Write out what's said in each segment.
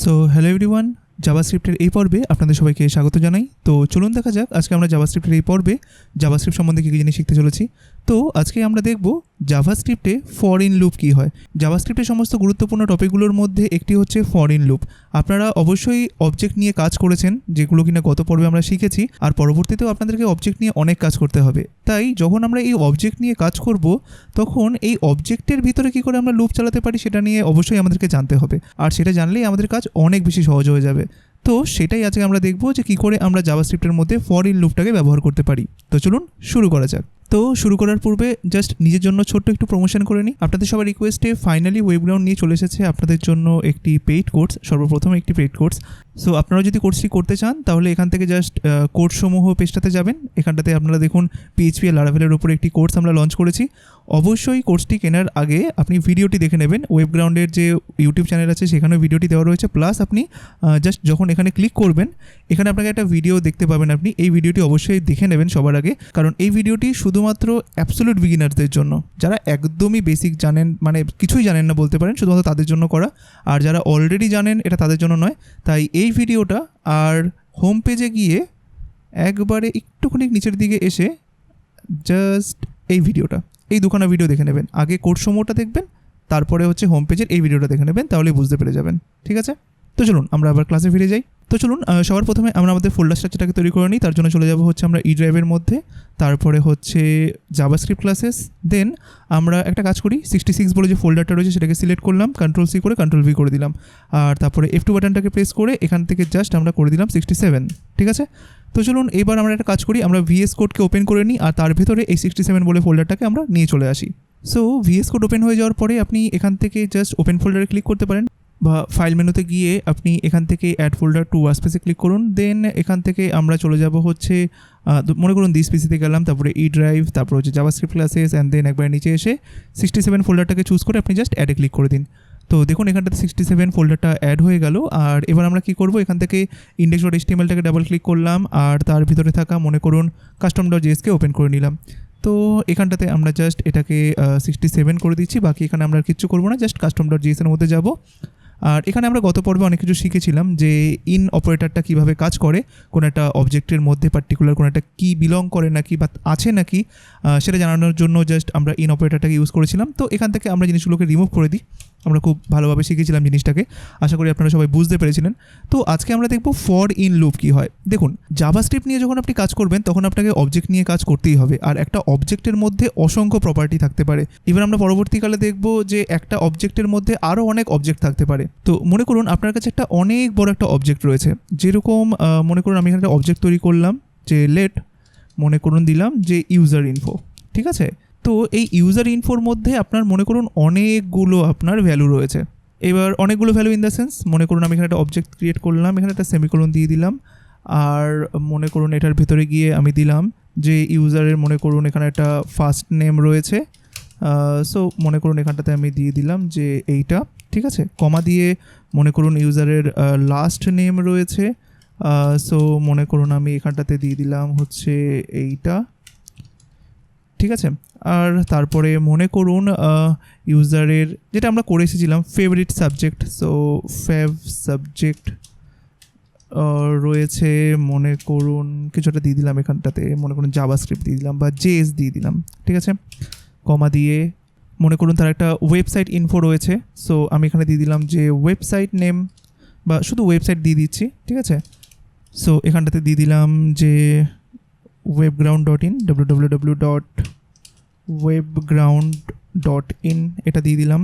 So hello everyone, জাভাস্ক্রিপ্টের এই পর্বে আপনাদের সবাইকে স্বাগত জানাই। তো চলুন দেখা যাক আজকে আমরা জাভাস্ক্রিপ্টের এই পর্বে জাভাস্ক্রিপ্ট সম্বন্ধে কী কী জিনিস শিখতে চলেছি। তো আজকে আমরা দেখব জাভাস্ক্রিপ্টে ফর ইন লুপ কী হয়। জাভাস্ক্রিপ্টের সমস্ত গুরুত্বপূর্ণ টপিকগুলোর মধ্যে একটি হচ্ছে ফর ইন লুপ। আপনারা অবশ্যই অবজেক্ট নিয়ে কাজ করেছেন, যেগুলো কিনা গত পর্বে আমরা শিখেছি, আর পরবর্তীতেও আপনাদেরকে অবজেক্ট নিয়ে অনেক কাজ করতে হবে। তাই যখন আমরা এই অবজেক্ট নিয়ে কাজ করব তখন এই অবজেক্টের ভিতরে কী করে আমরা লুপ চালাতে পারি সেটা নিয়ে অবশ্যই আমাদেরকে জানতে হবে, আর সেটা জানলেই আমাদের কাজ অনেক বেশি সহজ হয়ে যাবে। তো সেটাই আজকে আমরা দেখব যে কী করে আমরা জাভাস্ক্রিপ্টের মধ্যে ফর ইন লুপটাকে ব্যবহার করতে পারি। তো চলুন শুরু করা যাক। তো শুরু করার পূর্বে জাস্ট নিজের জন্য ছোট্ট একটু প্রমোশন করে নিই। আপনাদের সবার রিকোয়েস্টে ফাইনালি ওয়েবগ্রাউন্ড নিয়ে চলে এসেছে আপনাদের জন্য একটি পেইড কোর্স, সর্বপ্রথম একটি পেইড কোর্স। সো আপনারা যদি কোর্সটি করতে চান তাহলে এখান থেকে জাস্ট কোর্সসমূহ পেজটাতে যাবেন। এখানটাতে আপনারা দেখুন পিএইচপি আর লারাভেলের উপরে একটি কোর্স আমরা লঞ্চ করেছি। অবশ্যই কোর্সটি কেনার আগে আপনি ভিডিওটি দেখে নেবেন। ওয়েবগ্রাউন্ডের যে ইউটিউব চ্যানেল আছে সেখানেও ভিডিওটি দেওয়া রয়েছে। প্লাস আপনি জাস্ট যখন এখানে ক্লিক করবেন এখানে আপনাকে একটা ভিডিও দেখতে পাবেন। আপনি এই ভিডিওটি অবশ্যই দেখে নেবেন সবার আগে, কারণ এই ভিডিওটি শুধুমাত্র অ্যাবসোলিউট বিগিনারদের জন্য, যারা একদমই বেসিক জানেন, মানে কিছুই জানেন না বলতে পারেন, শুধুমাত্র তাদের জন্য করা। আর যারা অলরেডি জানেন এটা তাদের জন্য নয়। তাই এই ভিডিওটা আর হোম পেজে গিয়ে একবারে একটুখানি নিচের দিকে এসে জাস্ট এই ভিডিওটা, এই দুখানা ভিডিও দেখে নেবেন। আগে কোর্স সমূহটা দেখবেন, তারপরে হচ্ছে হোম পেজের এই ভিডিওটা দেখে নেবেন, তাহলেই বুঝতে পেরে যাবেন। ঠিক আছে, তো চলুন আমরা আবার ক্লাসে ফিরে যাই। তো চলুন সবার প্রথমে আমরা আমাদের ফোল্ডার স্ট্রাকচারটাকে তৈরি করে নিই। তার জন্য চলে যাব হচ্ছে আমরা ই ড্রাইভের মধ্যে, তারপরে হচ্ছে জাভাস্ক্রিপ্ট ক্লাসেস। দেন আমরা একটা কাজ করি, 66 বলে যে ফোল্ডারটা রয়েছে সেটাকে সিলেক্ট করলাম, কন্ট্রোল সি করে কন্ট্রোল ভি করে দিলাম, আর তারপরে F2 বাটনটাকে প্রেস করে এখান থেকে জাস্ট আমরা করে দিলাম 67। ঠিক আছে, তো চলুন এবার আমরা একটা কাজ করি, আমরা VS কোডকে ওপেন করে নিই, আর তার ভেতরে এই 67 বলে ফোল্ডারটাকে আমরা নিয়ে চলে আসি। সো VS কোড ওপেন হয়ে যাওয়ার পরে আপনি এখান থেকে জাস্ট ওপেন ফোল্ডারে ক্লিক করতে পারেন, বা ফাইল মেনুতে গিয়ে আপনি এখান থেকে অ্যাড ফোল্ডার টু ওয়ার্কস্পেসে ক্লিক করুন। দেন এখান থেকে আমরা চলে যাব হচ্ছে মনে করুন দিস পিসিতে গেলাম, তারপরে ই ড্রাইভ, তারপর হচ্ছে জাভাস্ক্রিপ্ট ক্লাসেস, অ্যান্ড দেন একবার নিচে এসে 67 ফোল্ডারটাকে চুজ করে আপনি জাস্ট অ্যাডে ক্লিক করে দিন। তো দেখুন এখানটাতে 67 ফোল্ডারটা অ্যাড হয়ে গেল। আর এবার আমরা কি করব, এখান থেকে index.htmlটাকে ডাবল ক্লিক করলাম, আর তার ভিতরে থাকা মনে করুন custom.jsকে ওপেন করে নিলাম। তো এখানটাতে আমরা জাস্ট এটাকে 67 করে দিচ্ছি, বাকি এখানে আমরা আর কিচ্ছু করবো না, জাস্ট custom.js এর মধ্যে যাব। আর এখানে আমরা গত পর্বে অনেক কিছু শিখেছিলাম যে ইন অপারেটরটা কীভাবে কাজ করে, কোনো একটা অবজেক্টের মধ্যে পার্টিকুলার কোনো একটা কি বিলং করে নাকি বা আছে নাকি সেটা জানানোর জন্য জাস্ট আমরা ইন অপারেটরটাকে ইউজ করেছিলাম। তো এখান থেকে আমরা জিনিসগুলোকে রিমুভ করে দিই। আমরা খুব ভালোভাবে শিখেছিলাম জিনিসটাকে, আশা করি আপনারা সবাই বুঝতে পেরেছিলেন। তো আজকে আমরা দেখব ফর ইন লুপ কী হয়। দেখুন জাভাস্ক্রিপ্ট নিয়ে যখন আপনি কাজ করবেন তখন আপনাকে অবজেক্ট নিয়ে কাজ করতেই হবে, আর একটা অবজেক্টের মধ্যে অসংখ্য প্রপার্টি থাকতে পারে। এবার আমরা পরবর্তীকালে দেখব যে একটা অবজেক্টের মধ্যে আরও অনেক অবজেক্ট থাকতে পারে। তো মনে করুন আপনার কাছে একটা অনেক বড় একটা অবজেক্ট রয়েছে, যেরকম মনে করুন আমি এখানে একটা অবজেক্ট তৈরি করলাম যে লেট, মনে করুন দিলাম যে ইউজার ইনফো। ঠিক আছে, তো এই ইউজার ইনফোর মধ্যে আপনার মনে করুন অনেকগুলো আপনার ভ্যালু রয়েছে। এবার অনেকগুলো ভ্যালু ইন দ্য সেন্স, মনে করুন আমি এখানে একটা অবজেক্ট ক্রিয়েট করলাম, এখানে একটা সেমিকোলন দিয়ে দিলাম, আর মনে করুন এটার ভিতরে গিয়ে আমি দিলাম যে ইউজারের মনে করুন এখানে একটা ফার্স্ট নেম রয়েছে। সো মনে করুন এখানটাতে আমি দিয়ে দিলাম যে এইটা। ঠিক আছে, কমা দিয়ে মনে করুন ইউজারের লাস্ট নেম রয়েছে। সো মনে করুন আমি এখানটাতে দিয়ে দিলাম হচ্ছে এইটা। ঠিক আছে, আর তারপরে মনে করুন ইউজারের যেটা আমরা করে এসেছিলাম favourite subject, so fave subject রয়েছে, মনে করুন কিছুটা দিয়ে দিলাম এখানটাতে, মনে করুন জাভাস্ক্রিপ্ট দিয়ে দিলাম বা জেএস দিয়ে দিলাম। ঠিক আছে, কমা দিয়ে মনে করুন তার একটা ওয়েবসাইট ইনফো রয়েছে, সো আমি এখানে দিয়ে দিলাম যে ওয়েবসাইট নেম বা শুধু ওয়েবসাইট দিয়ে দিচ্ছি। ঠিক আছে, সো এখানটাতে দিয়ে দিলাম যে webground.in www.webground.in এটা দিয়ে দিলাম।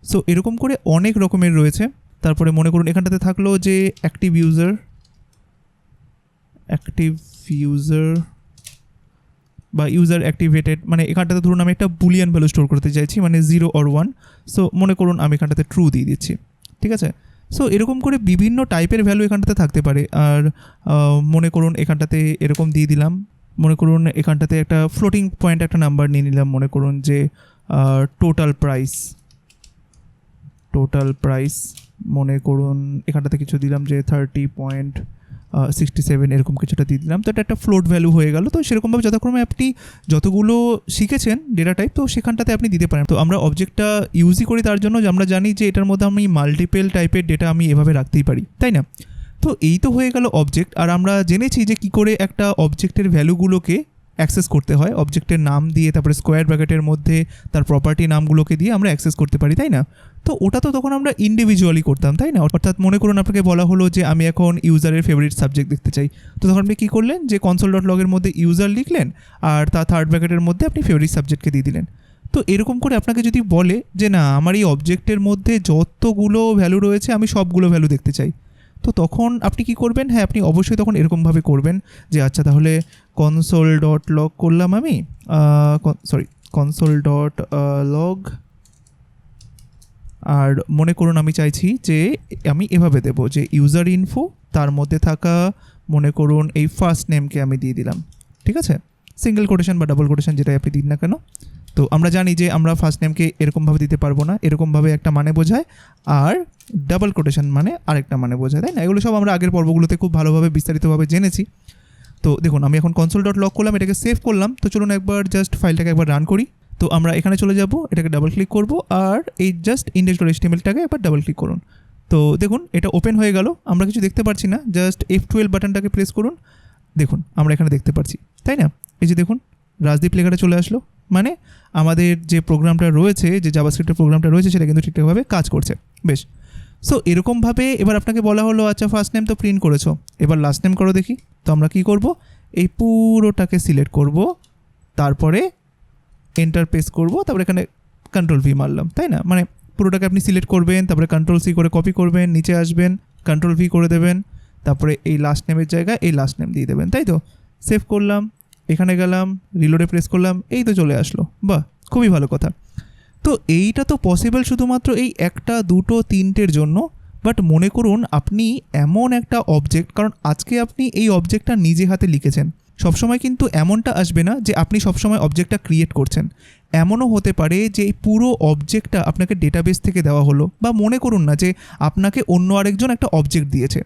সো এরকম করে অনেক রকমের রয়েছে। তারপরে মনে করুন এখানটাতে থাকলো যে অ্যাক্টিভ ইউজার বা ইউজার অ্যাক্টিভেটেড, মানে এখানটাতে ধরুন আমি একটা বুলিয়ান ভ্যালু স্টোর করতে চাইছি, মানে 0 or 1। সো মনে করুন আমি এখানটাতে ট্রু দিয়ে দিচ্ছি। ঠিক আছে, সো এরকম করে বিভিন্ন টাইপের ভ্যালু এখানটাতে থাকতে পারে। আর মনে করুন এখানটাতে এরকম দিয়ে দিলাম, মনে করুন এখানটাতে একটা ফ্লোটিং পয়েন্ট একটা নাম্বার নিয়ে নিলাম, মনে করুন যে টোটাল প্রাইস মনে করুন এখানটাতে কিছু দিলাম যে 30.5 67 এরকম কিছুটা দিয়ে দিলাম। তো এটা একটা ফ্লোট ভ্যালু হয়ে গেল। তো সেরকমভাবে যথাক্রমে আপনি যতগুলো শিখেছেন ডেটা টাইপ, তো সেখানটাতে আপনি দিতে পারেন। তো আমরা অবজেক্টটা ইউজই করি তার জন্য যে আমরা জানি যে এটার মধ্যে আমি মাল্টিপল টাইপের ডেটা আমি এভাবে রাখতেই পারি, তাই না? তো এই তো হয়ে গেল অবজেক্ট। আর আমরা জেনেছি যে কী করে একটা অবজেক্টের ভ্যালুগুলোকে অ্যাক্সেস করতে হয়। অবজেক্টের নাম দিয়ে তারপরে স্কোয়ার ব্র্যাকেটের মধ্যে তার প্রপার্টি নামগুলোকে দিয়ে আমরা অ্যাক্সেস করতে পারি, তাই না? তো ওটা তো তখন আমরা ইন্ডিভিজুয়ালি করতাম, তাই না? অর্থাৎ মনে করুন আপনাকে বলা হলো যে আমি এখন ইউজারের ফেভারিট সাবজেক্ট দেখতে চাই। তো তখন আপনি কী করলেন যে console.log-এর মধ্যে ইউজার লিখলেন আর তার থার্ড ব্র্যাকেটের মধ্যে আপনি ফেভারিট সাবজেক্টকে দিয়ে দিলেন। তো এরকম করে আপনাকে যদি বলে যে না আমার এই অবজেক্টের মধ্যে যতগুলো ভ্যালু রয়েছে আমি সবগুলো ভ্যালু দেখতে চাই, তো তখন আপনি কি করবেন? হ্যাঁ, আপনি অবশ্যই তখন এরকমভাবে করবেন যে আচ্ছা তাহলে console.log করলাম আমি, console.log, আর মনে করুন আমি চাইছি যে আমি এভাবে দেব যে ইউজার ইনফো, তার মধ্যে থাকা মনে করুন এই ফার্স্ট নেমকে আমি দিয়ে দিলাম, ঠিক আছে? সিঙ্গেল কোটেশন বা ডাবল কোটেশন যেটাই আপনি দিন না কেন। তো আমরা জানি যে আমরা ফার্স্ট নেমকে এরকমভাবে দিতে পারবো না, এরকমভাবে একটা মানে বোঝায়, আর ডাবল কোটেশন মানে আরেকটা মানে বোঝায়, তাই না? এগুলো সব আমরা আগের পর্বগুলোতে খুব ভালোভাবে বিস্তারিতভাবে জেনেছি। তো দেখুন আমি এখন console.log করলাম, এটাকে সেভ করলাম। তো চলুন একবার জাস্ট ফাইলটাকে একবার রান করি। তো আমরা এখানে চলে যাব, এটাকে ডাবল ক্লিক করব আর এই জাস্ট index.html-টাকে একবার ডাবল ক্লিক করুন। তো দেখুন এটা ওপেন হয়ে গেল, আমরা কিছু দেখতে পাচ্ছি না, জাস্ট F12 বাটনটাকে প্রেস করুন। দেখুন আমরা এখানে দেখতে পাচ্ছি, তাই না? এই যে দেখুন রাজদীপ লেখাটা চলে আসলো, মানে আমাদের যে প্রোগ্রামটা রয়েছে, যে জাভাস্ক্রিপ্টের প্রোগ্রামটা রয়েছে সেটা কিন্তু ঠিকঠাকভাবে কাজ করছে। বেশ, সো এরকমভাবে এবার আপনাকে বলা হলো আচ্ছা ফার্স্ট নেম তো প্রিন্ট করেছো, এবার লাস্ট নেম করো দেখি। তো আমরা কি করব, এই পুরোটাকে সিলেক্ট করব, তারপরে এন্টার প্রেস করব, তারপরে এখানে কন্ট্রোল-V মারলাম, তাই না? মানে পুরোটাকে আপনি সিলেক্ট করবেন, তারপরে কন্ট্রোল-C করে কপি করবেন, নিচে আসবেন, কন্ট্রোল-V করে দেবেন, তারপরে এই লাস্ট নেমের জায়গায় এই লাস্ট নেম দিয়ে দেবেন, তাই তো? সেভ করলাম, এখানে গেলাম, রিলোডে প্রেস করলাম, এই তো চলে আসলো। বাহ, খুবই ভালো কথা। তো এইটা তো পসিবল শুধুমাত্র এই একটা দুটো তিনটের জন্য, বাট মনে করুন আপনি এমন একটা অবজেক্ট, কারণ আজকে আপনি এই অবজেক্টটা নিজে হাতে লিখেছেন, সবসময় কিন্তু এমনটা আসবে না যে আপনি সবসময় অবজেক্টটা ক্রিয়েট করছেন। এমনও হতে পারে যে এই পুরো অবজেক্টটা আপনাকে ডেটাবেস থেকে দেওয়া হলো, বা মনে করুন না যে আপনাকে অন্য আরেকজন একটা অবজেক্ট দিয়েছে,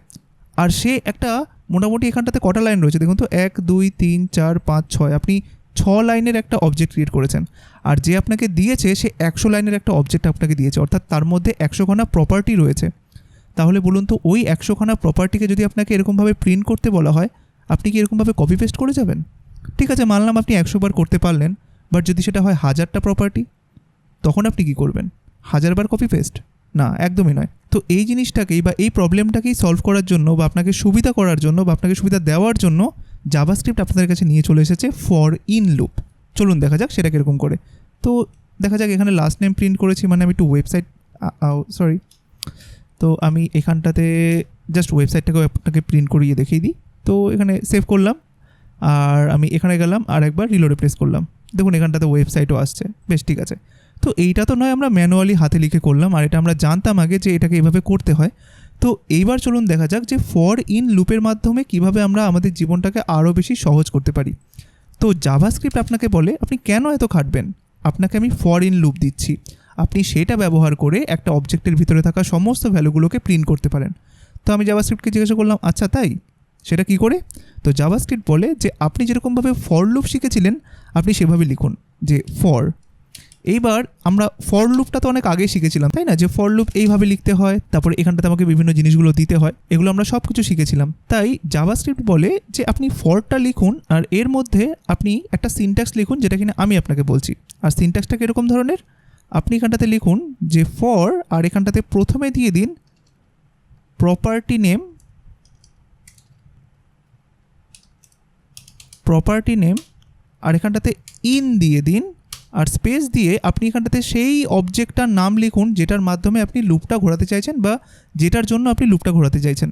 আর সে একটা মোটামুটি এখানটাতে কটা লাইন রয়েছে দেখুন তো, 1 2 3 4 5 6, আপনি 6 লাইনের একটা অবজেক্ট ক্রিয়েট করেছেন, আর যে আপনাকে দিয়েছে সে 100 লাইনের একটা অবজেক্ট আপনাকে দিয়েছে, অর্থাৎ তার মধ্যে 100খানা প্রপার্টি রয়েছে। তাহলে বলুন তো ওই 100খানা প্রপার্টিকে যদি আপনাকে এরকমভাবে প্রিন্ট করতে বলা হয়, আপনি কি এরকমভাবে কপি পেস্ট করে যাবেন? ঠিক আছে, মানলাম আপনি 100 বার করতে পারলেন, বাট যদি সেটা হয় 1000টা প্রপার্টি, তখন আপনি কি করবেন? 1000 বার কপি পেস্ট? না, একদমই নয়। তো এই জিনিসটাকেই বা এই প্রবলেমটাকেই সলভ করার জন্য বা আপনাকে সুবিধা করার জন্য বা আপনাকে সুবিধা দেওয়ার জন্য জাভাস্ক্রিপ্ট আপনাদের কাছে নিয়ে চলে এসেছে ফর ইন লুপ। চলুন দেখা যাক সেটা কীরকম করে। তো দেখা যাক এখানে লাস্ট নেম প্রিন্ট করেছি, মানে আমি একটু ওয়েবসাইট, তো আমি এখানটাতে জাস্ট ওয়েবসাইটটাকে আপনাকে প্রিন্ট করিয়ে দেখিয়ে দিই। তো এখানে সেভ করলাম, আর আমি এখানে গেলাম আর একবার রিলোডে প্রেস করলাম, দেখুন এখানটাতে ওয়েবসাইটও আসছে। বেশ, ঠিক আছে। তো এইটা তো নয় আমরা ম্যানুয়ালি হাতে লিখে করলাম, আর এটা আমরা জানতাম আগে যে এটাকে এইভাবে করতে হয়। তো এইবার চলুন দেখা যাক যে ফর ইন লুপের মাধ্যমে কিভাবে আমরা আমাদের জীবনটাকে আরও বেশি সহজ করতে পারি। তো জাভাস্ক্রিপ্ট আপনাকে বলে আপনি কেন এত খাটবেন, আপনাকে আমি ফর ইন লুপ দিচ্ছি, আপনি সেটা ব্যবহার করে একটা অবজেক্টের ভিতরে থাকা সমস্ত ভ্যালুগুলোকে প্রিন্ট করতে পারেন। তো আমি জাভাস্ক্রিপ্টকে জিজ্ঞাসা করলাম আচ্ছা তাই, সেটা কি করে? তো জাভাস্ক্রিপ্ট বলে যে আপনি যেরকমভাবে ফর লুপ শিখেছিলেন আপনি সেভাবে লিখুন যে ফর। এইবার আমরা ফর লুপটা তো অনেক আগে শিখেছিলাম, তাই না? যে ফর লুপ এইভাবে লিখতে হয়, তারপরে এখানটাতে আমাকে বিভিন্ন জিনিসগুলো দিতে হয়, এগুলো আমরা সব কিছু শিখেছিলাম। তাই জাভাস্ক্রিপ্ট বলে যে আপনি ফরটা লিখুন আর এর মধ্যে আপনি একটা সিনট্যাক্স লিখুন, যেটা কিনা আমি আপনাকে বলছি। আর সিনট্যাক্সটা কীরকম ধরনের, আপনি এখানটাতে লিখুন যে ফর, আর এখানটাতে প্রথমে দিয়ে দিন প্রপার্টি নেম, আর এখানটাতে ইন দিয়ে দিন, আর স্পেস দিয়ে আপনি এখানটাতে সেই অবজেক্টটার নাম লিখুন যেটার মাধ্যমে আপনি লুপটা ঘোরাতে চাইছেন বা যেটার জন্য আপনি লুপটা ঘোরাতে চাইছেন।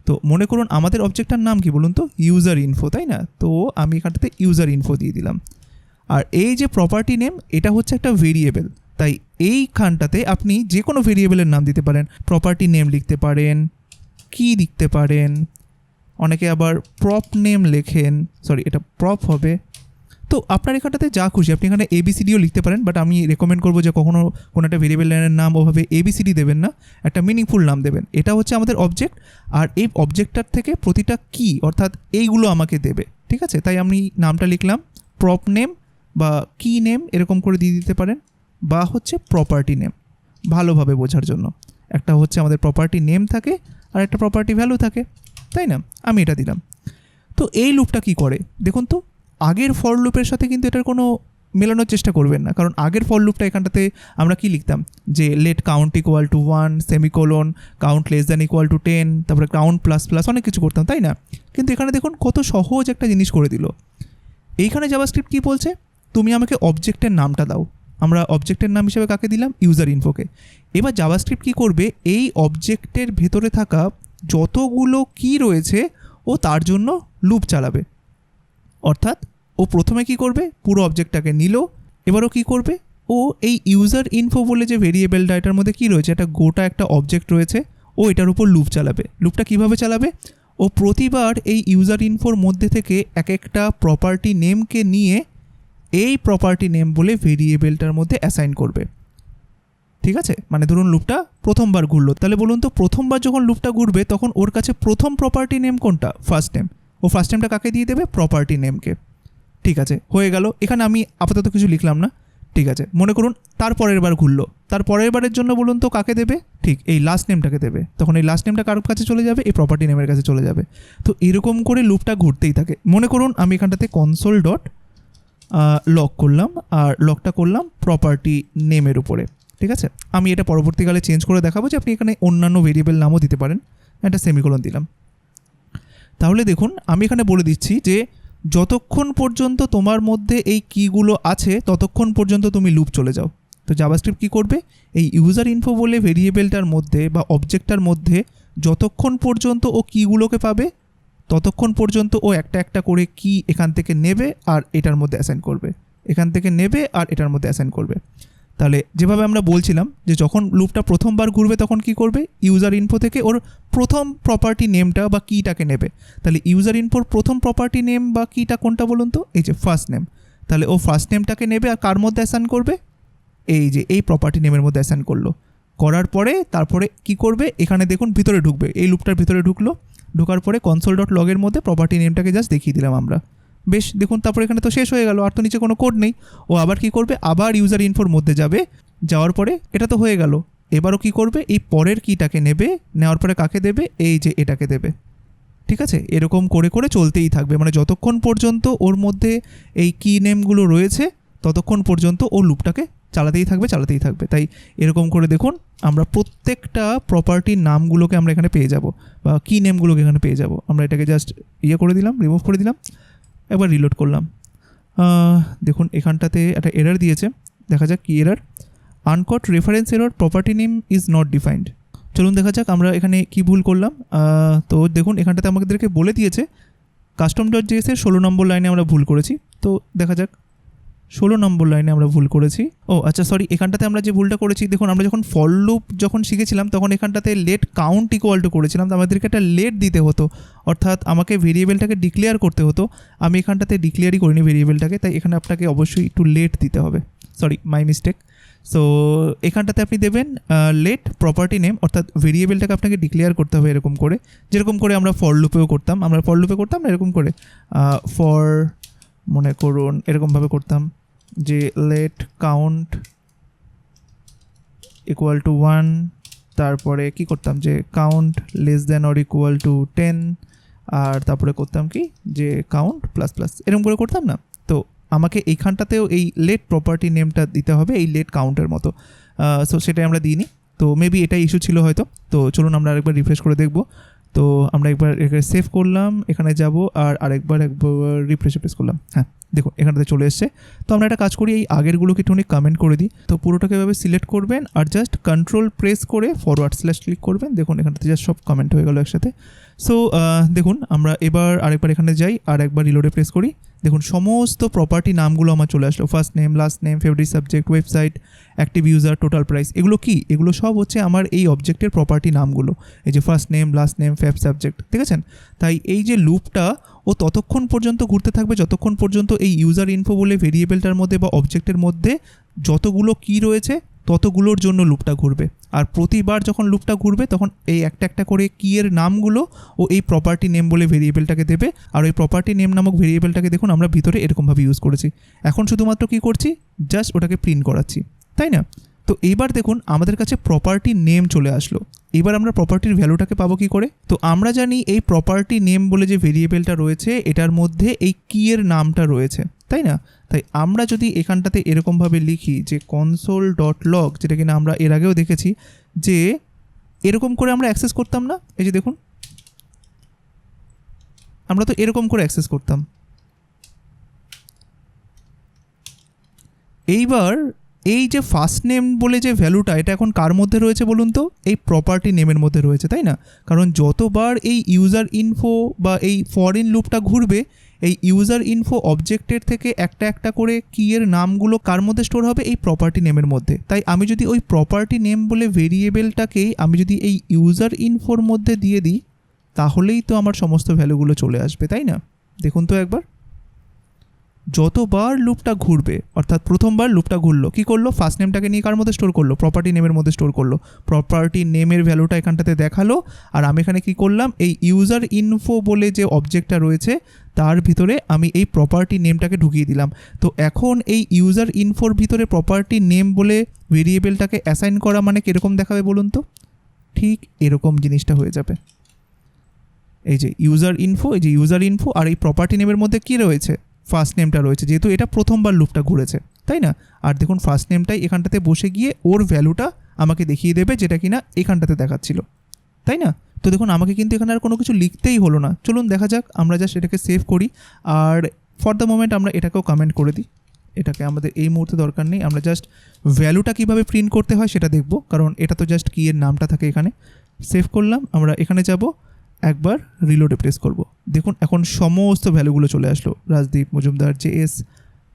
তো মনে করুন আমাদের অবজেক্টটার নাম কি বলুন তো, ইউজার ইনফো, তাই না? তো আমি এখানটাতে ইউজার ইনফো দিয়ে দিলাম। আর এই যে প্রপার্টি নেম, এটা হচ্ছে একটা ভেরিয়েবল, তাই এইখানটাতে আপনি যে কোনো ভেরিয়েবলের নাম দিতে পারেন। প্রপার্টি নেম লিখতে পারেন, কি লিখতে পারেন, অনেকে আবার প্রপ নেম লেখেন, সরি এটা প্রপ হবে। তো আপনার এখানটাতে যা খুশি আপনি এখানে ABCDও লিখতে পারেন, বাট আমি রেকমেন্ড করবো যে কখনো কোনো একটা ভেরিয়েবল লাইনের নাম ওভাবে ABCD দেবেন না, একটা মিনিংফুল নাম দেবেন। এটা হচ্ছে আমাদের অবজেক্ট, আর এই অবজেক্টটার থেকে প্রতিটা কি অর্থাৎ এইগুলো আমাকে দেবে, ঠিক আছে। তাই আমি নামটা লিখলাম প্রপ নেম বা কি নেম এরকম করে দিয়ে দিতে পারেন, বা হচ্ছে প্রপার্টি নেম, ভালোভাবে বোঝার জন্য। একটা হচ্ছে আমাদের প্রপার্টি নেম থাকে আর একটা প্রপার্টি ভ্যালু থাকে, তাই না। আমি এটা দিলাম। তো এই লুপটা কি করে দেখুন তো, আগের ফর লুপের সাথে কিন্তু এটার কোনো মেলানোর চেষ্টা করবেন না, কারণ আগের ফর লুপটা এখানটাতে আমরা কি লিখতাম যে let count equal to 1 semicolon, count less than equal to 10, তারপরে কাউন্ট প্লাস প্লাস অনেক কিছু করতাম, তাই না। কিন্তু এখানে দেখুন কত সহজ একটা জিনিস করে দিল। এইখানে জাভাস্ক্রিপ্ট কী বলছে, তুমি আমাকে অবজেক্টের নামটা দাও। আমরা অবজেক্টের নাম হিসেবে কাকে দিলাম, ইউজার ইনফোকে। এবার জাভাস্ক্রিপ্ট কী করবে, এই অবজেক্টের ভেতরে থাকা যতগুলো কি রয়েছে ও তার জন্য লুপ চালাবে। অর্থাৎ ও প্রথমে কি করবে, পুরো অবজেক্টটাকে নিল, এবারও কি করবে, ও এই ইউজার ইনফো বলে যে ভেরিয়েবলটা এটার মধ্যে কি রয়েছে, একটা গোটা একটা অবজেক্ট রয়েছে, ও এটার উপর লুপ চালাবে। লুপটা কিভাবে চালাবে, ও প্রতিবার এই ইউজার ইনফোর মধ্যে থেকে এক একটা প্রপার্টি নেমকে নিয়ে এই প্রপার্টি নেম বলে ভেরিয়েবলটার মধ্যে অ্যাসাইন করবে, ঠিক আছে। মানে ধরুন লুপটা প্রথমবার ঘুরলো, তাহলে বলুন তো প্রথমবার যখন লুপটা ঘুরবে তখন ওর কাছে প্রথম প্রপার্টি নেম কোনটা, ফার্স্ট নেম। ও ফার্স্ট নেমটা কাকে দিয়ে দেবে, প্রপার্টি নেমকে, ঠিক আছে। হয়ে গেল, এখানে আমি আপাতত কিছু লিখলাম না, ঠিক আছে। মনে করুন তারপরের বার ঘুরলো, তার পরের বারের জন্য বলুন তো কাকে দেবে, ঠিক এই লাস্ট নেমটাকে দেবে। তখন এই লাস্ট নেমটা কার কাছে চলে যাবে, এই প্রপার্টি নেমের কাছে চলে যাবে। তো এরকম করে লুপটা ঘুরতেই থাকে। মনে করুন আমি এখানটাতে কনসোল ডট লক করলাম, আর লকটা করলাম প্রপার্টি নেমের উপরে, ঠিক আছে। আমি এটা পরবর্তীকালে চেঞ্জ করে দেখাবো যে আপনি এখানে অন্যান্য ভেরিয়েবল নামও দিতে পারেন। একটা সেমিকোলন দিলাম। তাহলে দেখুন আমি এখানে বলে দিচ্ছি যে যতক্ষণ পর্যন্ত তোমার মধ্যে এই কিগুলো আছে ততক্ষণ পর্যন্ত তুমি লুপ চলে যাও। তো জাভাস্ক্রিপ্ট কী করবে, এই ইউজার ইনফো বলে ভেরিয়েবলটার মধ্যে বা অবজেক্টটার মধ্যে যতক্ষণ পর্যন্ত ও কিগুলোকে পাবে ততক্ষণ পর্যন্ত ও একটা একটা করে কি এখান থেকে নেবে আর এটার মধ্যে অ্যাসাইন করবে, এখান থেকে নেবে আর এটার মধ্যে অ্যাসাইন করবে। তাহলে যেভাবে আমরা বলছিলাম যে যখন লুপটা প্রথমবার ঘুরবে তখন কি করবে, ইউজার ইনফো থেকে ওর প্রথম প্রপার্টি নেমটা বা কিটাকে নেবে। তাহলে ইউজার ইনফোর প্রথম প্রপার্টি নেম বা কিটা কোনটা বলুন তো, এই যে ফার্স্ট নেম। তাহলে ও ফার্স্ট নেমটাকে নেবে আর কার মধ্যে অ্যাসাইন করবে, এই যে এই প্রপার্টি নেমের মধ্যে অ্যাসাইন করলো। করার পরে তারপরে কি করবে, এখানে দেখুন ভিতরে ঢুকবে, এই লুপটার ভিতরে ঢুকলো, ঢোকার পরে কনসোল ডট লগের মধ্যে প্রপার্টি নেমটাকে জাস্ট দেখিয়ে দিলাম আমরা। বেশ, দেখুন তারপরে এখানে তো শেষ হয়ে গেল, আর তো নিচে কোনো কোড নেই। ও আবার কি করবে, আবার ইউজার ইনফোর মধ্যে যাবে, যাওয়ার পরে এটা তো হয়ে গেল। এবারও কি করবে, এই পরের কিটাকে নেবে, নেওয়ার পরে কাকে দেবে, এই যে এটাকে দেবে, ঠিক আছে। এরকম করে করে চলতেই থাকবে, মানে যতক্ষণ পর্যন্ত ওর মধ্যে এই কি নেমগুলো রয়েছে ততক্ষণ পর্যন্ত ও লুপটাকে চালাতেই থাকবে চালাতেই থাকবে। তাই এরকম করে দেখুন আমরা প্রত্যেকটা প্রপার্টির নামগুলোকে আমরা এখানে পেয়ে যাব, বা কি নেমগুলোকে এখানে পেয়ে যাব। আমরা এটাকে জাস্ট করে দিলাম, রিমুভ করে দিলাম, একবার রিলোড করলাম। দেখুন এখানটাতে একটা এরর দিয়েছে, দেখা যাক কি error, আনকট reference error, property name is not defined. চলুন দেখা যাক আমরা এখানে কি ভুল করলাম। তো দেখুন এখানটাতে আমাদেরকে বলে দিয়েছে কাস্টম ডট জেএসের 16 নম্বর লাইনে আমরা ভুল করেছি। তো দেখা যাক 16 নম্বর লাইনে আমরা ভুল করেছি। ও আচ্ছা সরি, এখানটাতে আমরা যে ভুলটা করেছি, দেখুন আমরা যখন ফর লুপ যখন শিখেছিলাম তখন এখানটাতে লেট কাউন্ট ইকুয়াল টু করেছিলাম, তো আমাদেরকে একটা লেট দিতে হতো, অর্থাৎ আমাকে ভেরিয়েবলটাকে ডিক্লেয়ার করতে হতো। আমি এখানটাতে ডিক্লেয়ারই করিনি ভেরিয়েবলটাকে, তাই এখানে আপনাকে অবশ্যই একটু লেট দিতে হবে, সরি মাই মিস্টেক। সো এখানটাতে আপনি দেবেন লেট প্রপার্টি নেম, অর্থাৎ ভেরিয়েবলটাকে আপনাকে ডিক্লেয়ার করতে হবে এরকম করে, যেরকম করে আমরা ফর লুপেও করতাম। আমরা ফর লুপে করতাম না এরকম করে, ফর মনে করুন এরকমভাবে করতাম যে লেট কাউন্ট ইকুয়াল টু 1, তারপরে কি করতাম যে count less than or equal to 10, আর তারপরে করতাম কি যে কাউন্ট প্লাস প্লাস, এরকম করে করতাম না। তো আমাকে এইখানটাতেও এই লেট প্রপার্টি নেমটা দিতে হবে এই লেট কাউন্টের মতো। সো সেটাই আমরা দিইনি, তো মেবি এটাই ইস্যু ছিল হয়তো। তো চলুন আমরা আরেকবার রিফ্রেশ করে দেখব। তো আমরা একবার এখানে সেভ করলাম, এখানে যাব আর একবার রিফ্রেশ করলাম। হ্যাঁ দেখুন এখানটাতে চলে এসছে। তো আমরা একটা কাজ করি, এই আগেরগুলোকে একটুখানি কমেন্ট করে দিই। তো পুরোটাকে এভাবে সিলেক্ট করবেন আর জাস্ট কন্ট্রোল প্রেস করে ফরওয়ার্ড স্ল্যাশ ক্লিক করবেন। দেখুন এখানটাতে জাস্ট সব কমেন্ট হয়ে গেল একসাথে। সো দেখুন আমরা এবার আরেকবার এখানে যাই আর একবার রিলোডে প্রেস করি। দেখুন সমস্ত প্রপার্টি নামগুলো আমার চলে আসলো, first name, last name, favourite subject, website, active user, total price. এগুলো কি, এগুলো সব হচ্ছে আমার এই অবজেক্টের প্রপার্টি নামগুলো, এই যে first name, last name, fave subject, ঠিক আছে। তাই এই যে লুপটা ও ততক্ষণ পর্যন্ত ঘুরতে থাকবে যতক্ষণ পর্যন্ত এই ইউজার ইনফো বলে ভেরিয়েবলটার মধ্যে বা অবজেক্টের মধ্যে যতগুলো কি রয়েছে ততগুলোর জন্য লুপটা ঘুরবে। আর প্রতিবার যখন লুপটা ঘুরবে তখন এই একটা একটা করে কিয়ের নামগুলো ও এই প্রপার্টি নেম বলে ভেরিয়েবলটাকে দেবে। আর ওই প্রপার্টি নেম নামক ভেরিয়েবলটাকে দেখুন আমরা ভিতরে এরকমভাবে ইউজ করেছি। এখন শুধুমাত্র কি করছি, জাস্ট ওটাকে প্রিন্ট করাচ্ছি, তাই না? তো এইবার দেখুন আমাদের কাছে প্রপার্টি নেম চলে আসলো। এবার আমরা প্রপার্টির ভ্যালুটাকে পাবো কি করে? তো আমরা জানি এই প্রপার্টি নেম বলে যে ভেরিয়েবলটা রয়েছে এটার মধ্যে এই কিয়ের নামটা রয়েছে, তাই না? তাই আমরা যদি এখানটাতে এরকমভাবে লিখি যে console.log, যেটা কিনা আমরা এর আগেও দেখেছি যে এরকম করে আমরা অ্যাক্সেস করতাম না, এই যে দেখুন আমরা তো এরকম করে অ্যাক্সেস করতাম। এইবার এই যে ফার্স্ট নেম বলে যে ভ্যালুটা এটা এখন কার মধ্যে রয়েছে বলুন তো? এই প্রপার্টি নেমের মধ্যে রয়েছে, তাই না? কারণ যতবার এই ইউজার ইনফো বা এই ফর ইন লুপটা ঘুরবে এই ইউজার ইনফো অবজেক্টের থেকে একটা একটা করে কিয়ের নামগুলো কার মধ্যে স্টোর হবে? এই প্রপার্টি নেমের মধ্যে। তাই আমি যদি ওই প্রপার্টি নেম বলে ভেরিয়েবলটাকেই আমি যদি এই ইউজার ইনফোর মধ্যে দিয়ে দিই তাহলেই তো আমার সমস্ত ভ্যালুগুলো চলে আসবে, তাই না? দেখুন তো একবার, যতবার লুপটা ঘুরবে অর্থাৎ প্রথমবার লুপটা ঘুরলো কী করলো, ফার্স্ট নেমটাকে নিয়ে কার মধ্যে স্টোর করলো? প্রপার্টি নেমের মধ্যে স্টোর করলো। প্রপার্টি নেমের ভ্যালুটা এখানটাতে দেখালো আর আমি এখানে কি করলাম, এই ইউজার ইনফো বলে যে অবজেক্টটা রয়েছে তার ভিতরে আমি এই প্রপার্টি নেমটাকে ঢুকিয়ে দিলাম। তো এখন এই ইউজার ইনফোর ভিতরে প্রপার্টি নেম বলে ভেরিয়েবলটাকে অ্যাসাইন করা মানে কীরকম দেখাবে বলুন তো? ঠিক এরকম জিনিসটা হয়ে যাবে। এই যে ইউজার ইনফো, এই যে ইউজার ইনফো আর এই প্রপার্টি নেমের মধ্যে কী রয়েছে? ফার্স্ট নেমটা রয়েছে, যেহেতু এটা প্রথমবার লুপটা ঘুরেছে, তাই না? আর দেখুন ফার্স্ট নেমটাই এখানটাতে বসে গিয়ে ওর ভ্যালুটা আমাকে দেখিয়ে দেবে যেটা কিনা এখানটাতে দেখাচ্ছিল, তাই না? তো দেখুন আমাকে কিন্তু এখানে আর কোনো কিছু লিখতেই হলো না। চলুন দেখা যাক, আমরা জাস্ট এটাকে সেভ করি আর ফর দ্য মোমেন্ট আমরা এটাকেও কমেন্ট করে দিই। এটাকে আমাদের এই মুহূর্তে দরকার নেই, আমরা জাস্ট ভ্যালুটা কীভাবে প্রিন্ট করতে হয় সেটা দেখব, কারণ এটা তো জাস্ট কিয়ের নামটা থাকে এখানে। সেভ করলাম, আমরা এখানে যাব, একবার রিলোডে প্রেস করব। দেখুন এখন সমস্ত ভ্যালুগুলো চলে আসলো, রাজদীপ মজুমদার JS,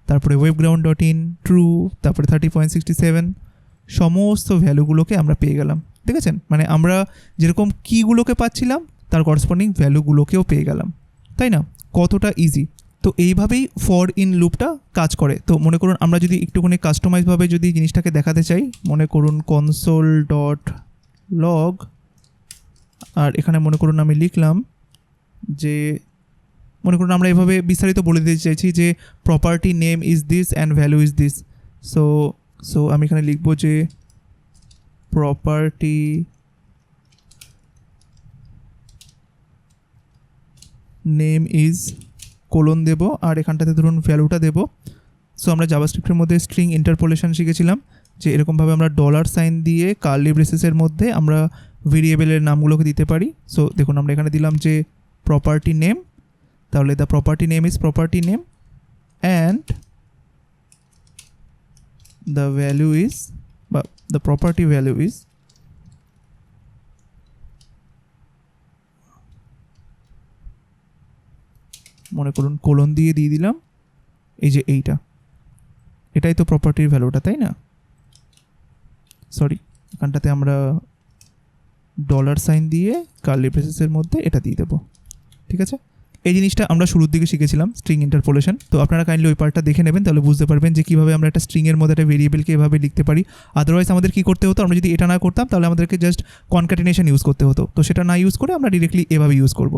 তারপরে webground.in, ট্রু, তারপরে 30.67, সমস্ত ভ্যালুগুলোকে আমরা পেয়ে গেলাম। দেখেছেন, মানে আমরা যেরকম কিগুলোকে পাচ্ছিলাম তার করসপন্ডিং ভ্যালুগুলোকেও পেয়ে গেলাম, তাই না? কতটা ইজি। তো এইভাবেই ফর ইন লুপটা কাজ করে। তো মনে করুন আমরা যদি একটুখানি কাস্টমাইজভাবে যদি জিনিসটাকে দেখাতে চাই, মনে করুন console.log, আর এখানে মনে করুন আমি লিখলাম যে, মনে করুন আমরা এভাবে বিস্তারিত বলে দিতে চাইছি যে property name is this and value is this. So আমি এখানে লিখব যে প্রপার্টি নেম ইজ কোলন দেব আর এখানটাতে ধরুন ভ্যালুটা দেব। সো আমরা জাভাস্ক্রিপ্টের মধ্যে স্ট্রিং ইন্টারপোলেশন শিখেছিলাম যে এরকমভাবে আমরা $সাইন দিয়ে কার্লি ব্রেসেসের মধ্যে আমরা ভেরিয়েবলের নামগুলোকে দিতে পারি। সো দেখুন আমরা এখানে দিলাম যে প্রপার্টি নেম, তাহলে the property name is property name and the value is বা দ্য প্রপার্টি ভ্যালু ইজ মনে করুন কোলন দিয়ে দিলাম এই যে এটাই তো প্রপার্টির ভ্যালুটা, তাই না? সরি, এখানটাতে আমরা $সাইন দিয়ে কার্লি ব্রেসেসের মধ্যে এটা দিয়ে দেবো, ঠিক আছে? এই জিনিসটা আমরা শুরুর দিকে শিখেছিলাম স্ট্রিং ইন্টারপোলেশন। তো আপনারা কাইন্ডলি ওই পার্টটা দেখে নেবেন, তাহলে বুঝতে পারবেন যে কীভাবে আমরা একটা স্ট্রিংয়ের মধ্যে একটা ভেরিয়েবলকে এভাবে লিখতে পারি। আদারওয়াইজ আমাদের কী করতে হতো, আমরা যদি এটা না করতাম তাহলে আমাদেরকে জাস্ট কনক্যাটিনেশন ইউজ করতে হতো। তো সেটা না ইউজ করে আমরা ডিরেক্টলি এভাবে ইউজ করব।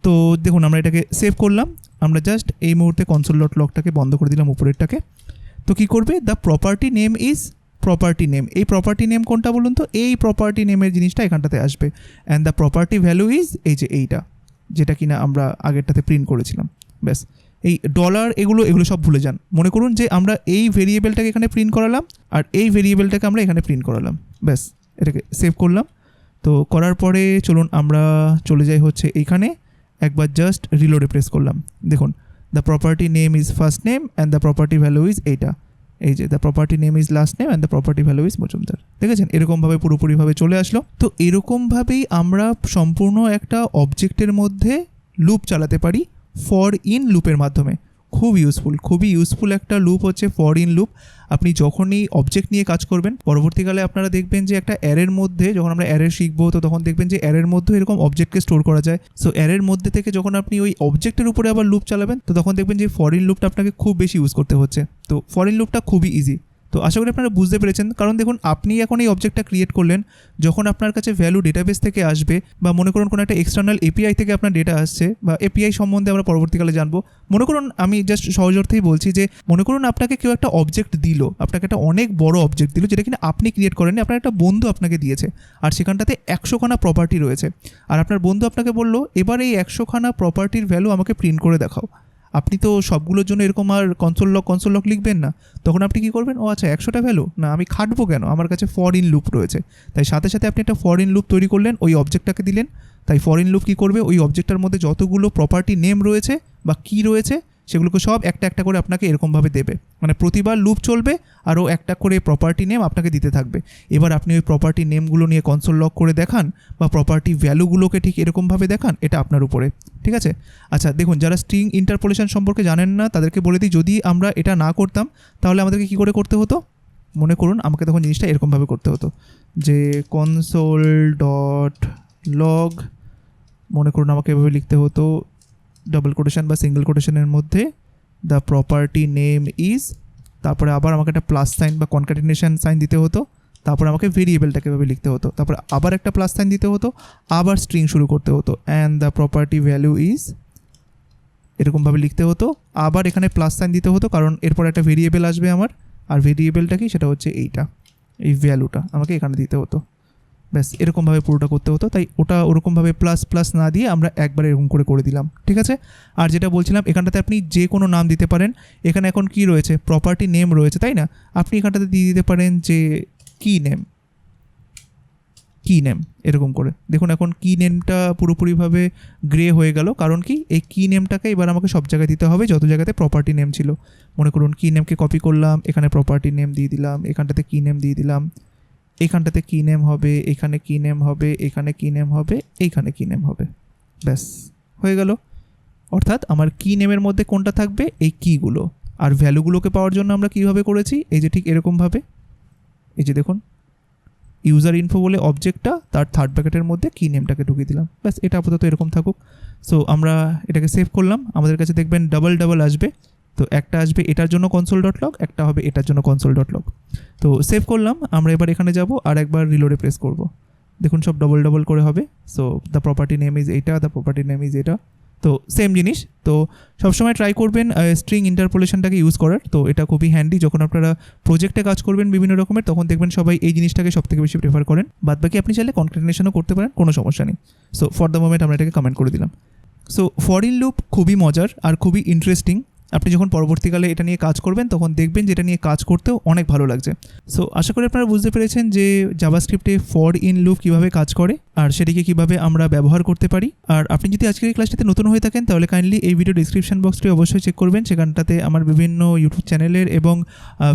তো দেখুন আমরা এটাকে সেভ করলাম, আমরা জাস্ট এই মুহূর্তে console.logটাকে বন্ধ করে দিলাম উপরেরটাকে। তো কী করবে, the property name is property name. এই প্রপার্টি নেম কোনটা বলুন তো? এই প্রপার্টি নেমের জিনিসটা এখানটাতে আসবে and the property value is এই যে এইটা, যেটা কিনা আমরা আগেরটাতে প্রিন্ট করেছিলাম। ব্যাস, এই এগুলো সব ভুলে যান। মনে করুন যে আমরা এই ভেরিয়েবলটাকে এখানে প্রিন্ট করালাম আর এই ভেরিয়েবলটাকে আমরা এখানে প্রিন্ট করালাম, ব্যাস এটাকে সেভ করলাম। তো করার পরে চলুন আমরা চলে যাই হচ্ছে এইখানে, একবার জাস্ট রিলোডে প্রেস করলাম। দেখুন the property name is first name and the property value is এইটা, এই যে the property name is last name and the property value is Majumdar. দেখেছেন এরকমভাবে পুরোপুরিভাবে চলে আসলো। তো এরকমভাবেই আমরা সম্পূর্ণ একটা অবজেক্টের মধ্যে লুপ চালাতে পারি ফর ইন লুপের মাধ্যমে। খুবই ইউজফুল একটা লুপ হচ্ছে ফর ইন লুপ। আপনি যখনই অবজেক্ট নিয়ে কাজ করবেন, পরবর্তীকালে আপনারা দেখবেন যে একটা অ্যারের মধ্যে, যখন আমরা অ্যারে শিখবো তো তখন দেখবেন যে অ্যারের মধ্যে এরকম অবজেক্টকে স্টোর করা যায়। সো অ্যারের মধ্যে থেকে যখন আপনি ওই অবজেক্টের উপরে আবার লুপ চালাবেন, তো তখন দেখবেন যে ফর ইন লুপটা আপনাকে খুব বেশি ইউজ করতে হচ্ছে। তো ফর ইন লুপটা খুবই ইজি। তো আশা করি আপনারা বুঝতে পেরেছেন, কারণ দেখুন আপনি এখন এই অবজেক্টটা ক্রিয়েট করলেন, যখন আপনার কাছে ভ্যালু ডেটাবেস থেকে আসবে, বা মনে করুন কোনো একটা এক্সটার্নাল এপিআই থেকে আপনার ডেটা আসছে, বা এপিআই সম্বন্ধে আমরা পরবর্তীকালে জানবো। মনে করুন, আমি জাস্ট সহজ অর্থেই বলছি যে মনে করুন আপনাকে কেউ একটা অবজেক্ট দিল, আপনাকে একটা অনেক বড় অবজেক্ট দিল, যেটা কিনা আপনি ক্রিয়েট করেননি, আপনার একটা বন্ধু আপনাকে দিয়েছে, আর সেখানটাতে 100খানা প্রপার্টি রয়েছে। আর আপনার বন্ধু আপনাকে বললো, এবার এই 100খানা প্রপার্টির ভ্যালু আমাকে প্রিন্ট করে দেখাও। আপনি তো সবগুলোর জন্য এরকম আর কনসোল লক লিখবেন না। তখন আপনি কী করবেন, ও আচ্ছা 100টা ভ্যালু না, আমি খাটবো কেন, আমার কাছে ফর ইন লুপ রয়েছে। তাই সাথে সাথে আপনি একটা ফর ইন লুপ তৈরি করলেন, ওই অবজেক্টটাকে দিলেন। তাই ফর ইন লুপ কী করবে, ওই অবজেক্টটার মধ্যে যতগুলো প্রপার্টি নেম রয়েছে বা কী রয়েছে সেগুলোকে সব একটা একটা করে আপনাকে এরকমভাবে দেবে। মানে প্রতিবার লুপ চলবে আরও একটা করে প্রপার্টি নেম আপনাকে দিতে থাকবে। এবার আপনি ওই প্রপার্টি নেমগুলো নিয়ে কনসোল লক করে দেখান, বা প্রপার্টি ভ্যালুগুলোকে ঠিক এরকমভাবে দেখান, এটা আপনার উপরে। ঠিক আছে। আচ্ছা দেখুন, যারা স্ট্রিং ইন্টারপোলেশন সম্পর্কে জানেন না তাদেরকে বলে দিই, যদি আমরা এটা না করতাম তাহলে আমাদেরকে কী করে করতে হতো। মনে করুন আমাকে তখন জিনিসটা এরকমভাবে করতে হতো যে কনসোল ডট লগ, মনে করুন আমাকে এভাবে লিখতে হতো ডাবল কোটেশন বা সিঙ্গেল কোটেশনের মধ্যে দ্য প্রপার্টি নেম ইজ, তারপরে আবার আমাকে একটা প্লাস সাইন বা কনক্যাটিনেশন সাইন দিতে হতো, তারপরে আমাকে ভেরিয়েবলটাকে এভাবে লিখতে হতো, তারপরে আবার একটা প্লাস সাইন দিতে হতো, আবার স্ট্রিং শুরু করতে হতো, and the property value is, এরকমভাবে লিখতে হতো, আবার এখানে প্লাস সাইন দিতে হতো, কারণ এরপর একটা ভেরিয়েবল আসবে আমার, আর ভেরিয়েবলটা কি, সেটা হচ্ছে এইটা, এই ভ্যালুটা আমাকে এখানে দিতে হতো। ব্যাস এরকমভাবে পুরোটা করতে হতো। তাই ওটা ওরকমভাবে প্লাস প্লাস না দিয়ে আমরা একবার এরকম করে দিলাম। ঠিক আছে। আর যেটা বলছিলাম, এখানটাতে আপনি যে কোনো নাম দিতে পারেন। এখানে এখন কি রয়েছে, প্রপার্টি নেম রয়েছে, তাই না। আপনি এখানটাতে দিয়ে দিতে পারেন যে কি নেম এরকম করে। দেখুন এখন কি নেমটা পুরোপুরিভাবে গ্রে হয়ে গেল, কারণ কি, এই কি নেমটাকে এবার আমাকে সব জায়গায় দিতে হবে যত জায়গাতে প্রপার্টি নেম ছিল। মনে করুন কি নেমকে কপি করলাম, এখানে প্রপার্টি নেম দিয়ে দিলাম, এখানটাতে কি নেম দিয়ে দিলাম, এখানটাতে কি নেম হবে, এখানে কি নেম হবে, এখানে কি নেম হবে, এইখানে কি নেম হবে। ব্যাস হয়ে গেল। অর্থাৎ আমার কি নেমের মধ্যে কোনটা থাকবে, এই কিগুলো। আর ভ্যালুগুলোকে পাওয়ার জন্য আমরা কীভাবে করেছি, এই যে ঠিক এরকমভাবে, এই যে দেখুন ইউজার ইনফো বলে অবজেক্টটা, তার থার্ড ব্র্যাকেটের মধ্যে কি নেমটাকে ঢুকিয়ে দিলাম। ব্যাস এটা আপাতত এরকম থাকুক। সো আমরা এটাকে সেভ করলাম, আমাদের কাছে দেখবেন ডাবল আসবে। তো একটা আসবে এটার জন্য কনসোল ডট লগ, একটা হবে এটার জন্য কনসোল ডট লগ। তো সেভ করলাম, আমরা এবার এখানে যাব আর একবার রিলোডে প্রেস করব। দেখুন সব ডবল করে হবে। So the property name is এইটা, দ্য প্রপার্টি নেম ইজ এটা। তো সেম জিনিস। তো সবসময় ট্রাই করবেন স্ট্রিং ইন্টারপোলেশনটাকে ইউজ করার। তো এটা খুবই হ্যান্ডি, যখন আপনারা প্রজেক্টে কাজ করবেন বিভিন্ন রকমের, তখন দেখবেন সবাই এই জিনিসটাকে সবথেকে বেশি প্রেফার করেন। বাদবাকি আপনি চাইলে কনক্যাটিনেশনও করতে পারেন, কোনো সমস্যা নেই। সো ফর দ্য মোমেন্ট আমরা এটাকে কমেন্ট করে দিলাম। সো ফর ইন লুপ খুবই মজার আর খুবই ইন্টারেস্টিং। আপনি যখন পরবর্তীকালে এটা নিয়ে কাজ করবেন তখন দেখবেন যে এটা নিয়ে কাজ করতেও অনেক ভালো লাগছে। সো আশা করি আপনারা বুঝতে পেরেছেন যে জাভাস্ক্রিপ্টে ফর ইন লুপ কীভাবে কাজ করে আর সেটিকে কীভাবে আমরা ব্যবহার করতে পারি। আর আপনি যদি আজকের এই ক্লাসটিতে নতুন হয়ে থাকেন তাহলে কাইন্ডলি এই ভিডিও ডিসক্রিপশন বক্সটি অবশ্যই চেক করবেন। সেখানটাতে আমার বিভিন্ন ইউটিউব চ্যানেলের এবং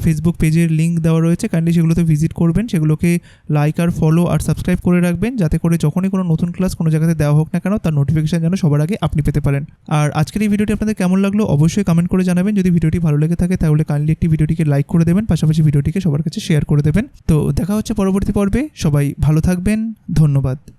ফেসবুক পেজের লিঙ্ক দেওয়া রয়েছে, কাইন্ডলি সেগুলোতে ভিজিট করবেন, সেগুলোকে লাইক আর ফলো আর সাবস্ক্রাইব করে রাখবেন, যাতে করে যখনই কোনো নতুন ক্লাস কোনো জায়গাতে দেওয়া হোক না কেন তার নোটিফিকেশন যেন সবার আগে আপনি পেতে পারেন। আর আজকের এই ভিডিওটি আপনাদের কেমন লাগলো অবশ্যই কমেন্ট করে জানাবেন। যদি ভিডিওটি ভালো লেগে থাকে তাহলে কাইন্ডলি একটি ভিডিওটিকে লাইক করে দেবেন, পাশাপাশি ভিডিওটিকে সবার কাছে শেয়ার করে দেবেন। তো দেখা হচ্ছে পরবর্তী পর্বে, সবাই ভালো থাকবেন, ধন্যবাদ।